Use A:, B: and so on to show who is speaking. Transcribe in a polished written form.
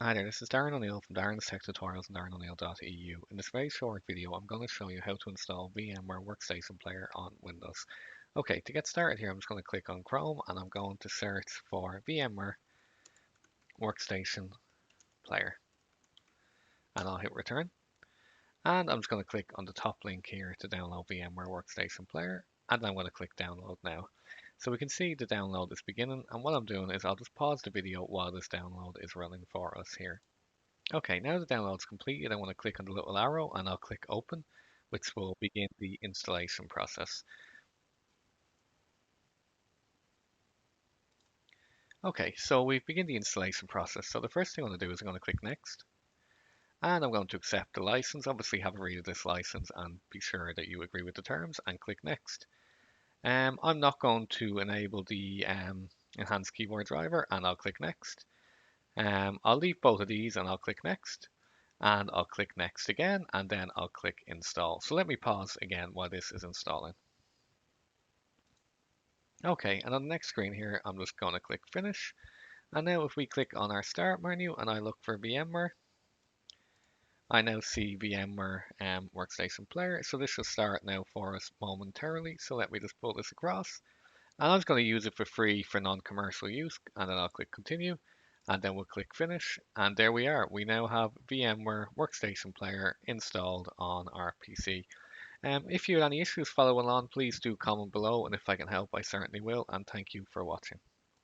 A: Hi there, this is Darren O'Neill from Darren's Tech Tutorials and darreno'neill.eu. In this very short video, I'm going to show you how to install VMware Workstation Player on Windows. Okay, to get started here, I'm just going to click on Chrome and I'm going to search for VMware Workstation Player. And I'll hit return. And I'm just going to click on the top link here to download VMware Workstation Player. And I'm going to click download now. So we can see the download is beginning. And what I'm doing is I'll just pause the video while this download is running for us here. Okay, now the download's completed, I want to click on the little arrow and I'll click open, which will begin the installation process. Okay, so we've begun the installation process. So the first thing I'm going to do is I'm going to click next and I'm going to accept the license. Obviously have a read of this license and be sure that you agree with the terms and click next. I'm not going to enable the enhanced keyboard driver and I'll click next. I'll leave both of these and I'll click next. And I'll click next again and then I'll click install. So let me pause again while this is installing. Okay, and on the next screen here, I'm just going to click finish. And now if we click on our start menu and I look for VMware, I now see VMware Workstation Player. So this will start now for us momentarily. So let me just pull this across. And I'm just going to use it for free for non-commercial use. And then I'll click continue. And then we'll click finish. And there we are. We now have VMware Workstation Player installed on our PC. If you have any issues following along, please do comment below. And if I can help, I certainly will. And thank you for watching.